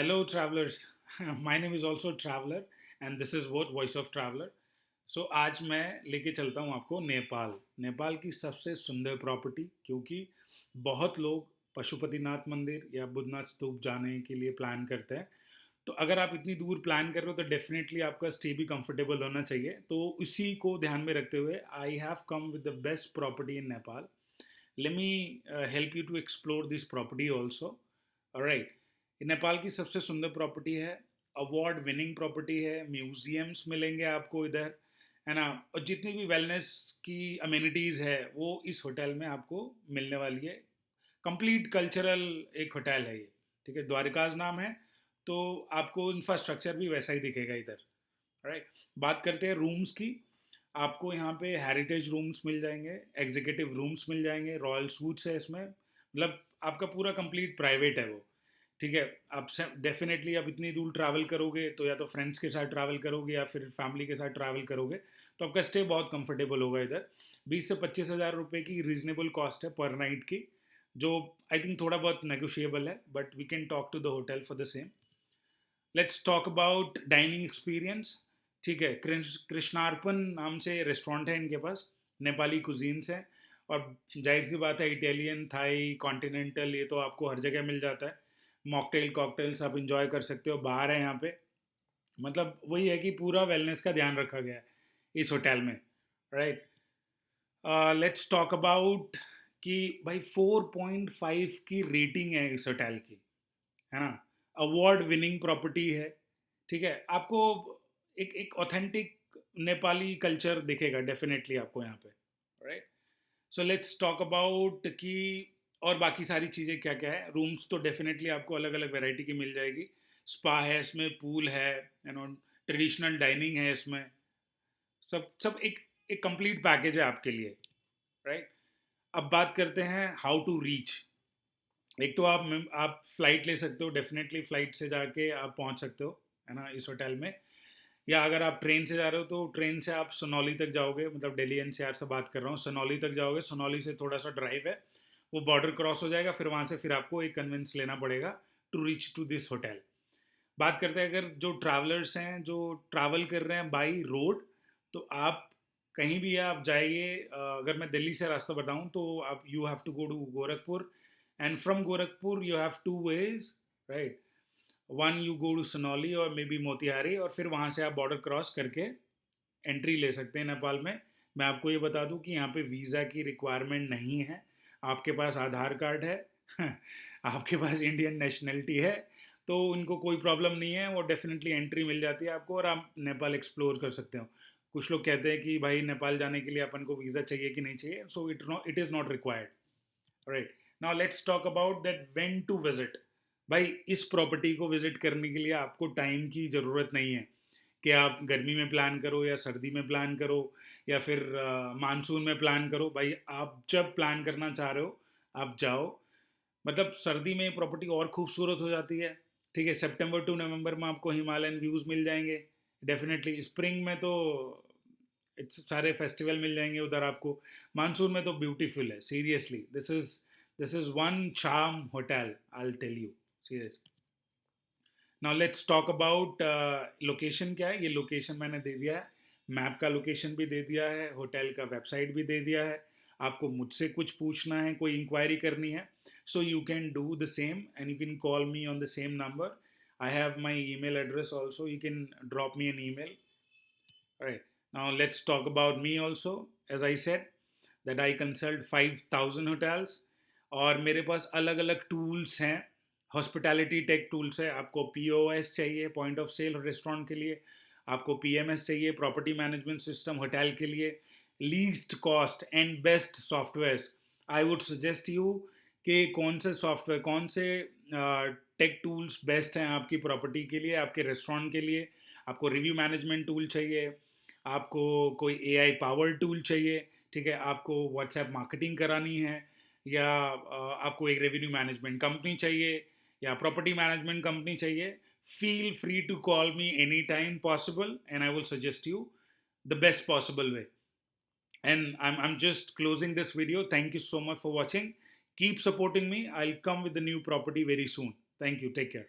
Hello, travelers. My name is also Traveler, and this is what Voice of Traveler. So आज मैं लेके चलता हूँ आपको नेपाल। नेपाल की सबसे सुंदर प्रॉपर्टी, क्योंकि बहुत लोग पशुपतिनाथ मंदिर या बुद्धनाथ स्तूप जाने के लिए प्लान करते हैं। तो अगर आप इतनी दूर प्लान कर रहे हो तो डेफिनेटली आपका स्टे भी कंफर्टेबल होना चाहिए। तो इसी को ध्यान में रखते हुए I have come with the best property in Nepal. Let me help you to explore this property also. Alright. Nepal की सबसे सुंदर प्रॉपर्टी है, अवार्ड विनिंग प्रॉपर्टी है, म्यूजियम्स मिलेंगे आपको इधर, है ना? और जितनी भी वेलनेस की अमेनिटीज़ है वो इस होटल में आपको मिलने वाली है. कंप्लीट कल्चरल एक होटल है ये, ठीक है? द्वारिकाज नाम है, तो आपको इंफ्रास्ट्रक्चर भी वैसा ही दिखेगा इधर. राइट. बात करते हैं रूम्स की. आपको यहाँ पे हेरिटेज रूम्स मिल जाएंगे, एग्जीक्यूटिव रूम्स मिल जाएंगे, रॉयल सूट्स है इसमें, मतलब आपका पूरा कंप्लीट प्राइवेट है वो. ठीक है. आप डेफिनेटली आप इतनी दूर ट्रैवल करोगे तो या तो फ्रेंड्स के साथ ट्रैवल करोगे या फिर फैमिली के साथ ट्रैवल करोगे, तो आपका स्टे बहुत कंफर्टेबल होगा इधर. 20 से 25 हज़ार रुपये की रीजनेबल कॉस्ट है पर नाइट की, जो आई थिंक थोड़ा बहुत नेगोशिएबल है, but we can talk to the hotel for the same. Let's talk about dining experience. ठीक है. कृष्णार्पण नाम से रेस्टोरेंट है इनके पास, नेपाली कुजीन्स है. और जाहिर सी बात है, इटालियन, थाई, कॉन्टिनेंटल, ये तो आपको हर जगह मिल जाता है. मॉकटेल कॉकटेल्स आप इंजॉय कर सकते हो, बाहर है यहाँ पे. मतलब वही है कि पूरा वेलनेस का ध्यान रखा गया है इस होटल में. राइट. लेट्स टॉक अबाउट कि भाई 4.5 की रेटिंग है इस होटल की, है ना? अवार्ड विनिंग प्रॉपर्टी है. ठीक है. आपको एक एक ऑथेंटिक नेपाली कल्चर दिखेगा डेफिनेटली आपको यहाँ पे. Right. So let's talk about कि और बाकी सारी चीज़ें क्या क्या है. रूम्स तो डेफिनेटली आपको अलग अलग वैरायटी की मिल जाएगी. स्पा है इसमें, पूल है, यू नो, ट्रेडिशनल डाइनिंग है इसमें. सब सब एक कंप्लीट पैकेज है आपके लिए. राइट. अब बात करते हैं हाउ टू रीच. एक तो आप फ्लाइट ले सकते हो, डेफिनेटली फ्लाइट से जाके आप पहुंच सकते हो, है ना, इस होटल में. या अगर आप ट्रेन से जा रहे हो तो ट्रेन से आप सोनौली तक जाओगे, मतलब दिल्ली एनसीआर से बात कर रहा हूँ, सोनौली तक जाओगे. सोनौली से थोड़ा सा ड्राइव है, वो बॉर्डर क्रॉस हो जाएगा, फिर वहाँ से फिर आपको एक कन्वेंस लेना पड़ेगा to reach to this hotel. बात करते हैं अगर जो ट्रैवलर्स हैं जो ट्रैवल कर रहे हैं बाई रोड, तो आप कहीं भी आप जाइए. अगर मैं दिल्ली से रास्ता बताऊं तो आप you have to go to Gorakhpur, and from Gorakhpur you have to wage. Right. When you go to Sunauli और मे बी मोतिहारी, और फिर वहाँ से आप बॉर्डर क्रॉस करके एंट्री ले सकते हैं नेपाल में. मैं आपको ये बता दूं कि यहाँ पे वीज़ा की रिक्वायरमेंट नहीं है. आपके पास आधार कार्ड है आपके पास इंडियन नेशनलिटी है, तो उनको कोई प्रॉब्लम नहीं है, वो डेफिनेटली एंट्री मिल जाती है आपको और आप नेपाल एक्सप्लोर कर सकते हो. कुछ लोग कहते हैं कि भाई नेपाल जाने के लिए अपन को वीज़ा चाहिए कि नहीं चाहिए, so it is not required. Right. Now let's talk about that when to visit. भाई इस प्रॉपर्टी को विजिट करने के लिए आपको टाइम की ज़रूरत नहीं है कि आप गर्मी में प्लान करो या सर्दी में प्लान करो या फिर मानसून में प्लान करो. भाई आप जब प्लान करना चाह रहे हो आप जाओ. मतलब सर्दी में प्रॉपर्टी और खूबसूरत हो जाती है. ठीक है. सितंबर टू नवंबर में आपको हिमालयन व्यूज़ मिल जाएंगे. डेफिनेटली स्प्रिंग में तो इट्स सारे फेस्टिवल मिल जाएंगे उधर आपको. मानसून में तो ब्यूटीफुल है, seriously. This is one charm hotel, I will tell you, serious. Now let's talk about location. क्या है ये लोकेशन मैंने दे दिया है, मैप का लोकेशन भी दे दिया है, होटल का वेबसाइट भी दे दिया है. आपको मुझसे कुछ पूछना है, कोई इंक्वायरी करनी है, so you can do the same and you can call me on the same number. I have my email address also, you can drop me an email. Right. Now let's talk about me also. As I said that I consult 5,000 hotels, और मेरे पास अलग अलग tools हैं. Hospitality tech tools है. आपको POS चाहिए, point of cell restaurant के लिए. आपको पीएमएस चाहिए, प्रॉपर्टी मैनेजमेंट सिस्टम होटल के लिए. Least cost and best softwares. I would suggest you कि कौन से सॉफ्टवेयर, कौन से टेक टूल्स बेस्ट हैं आपकी प्रॉपर्टी के लिए, आपके रेस्टोरेंट के लिए. आपको रिव्यू मैनेजमेंट टूल चाहिए, आपको कोई एआई पावर टूल चाहिए, ठीक है, आपको व्हाट्सएप मार्केटिंग करानी है, या आपको एक रेवेन्यू मैनेजमेंट कंपनी चाहिए या प्रॉपर्टी मैनेजमेंट कंपनी चाहिए, feel free to call me anytime possible and I will suggest you the best possible way. And I'm just closing this video. Thank you so much for watching. Keep supporting me. I'll come with the new property very soon. Thank you. Take care.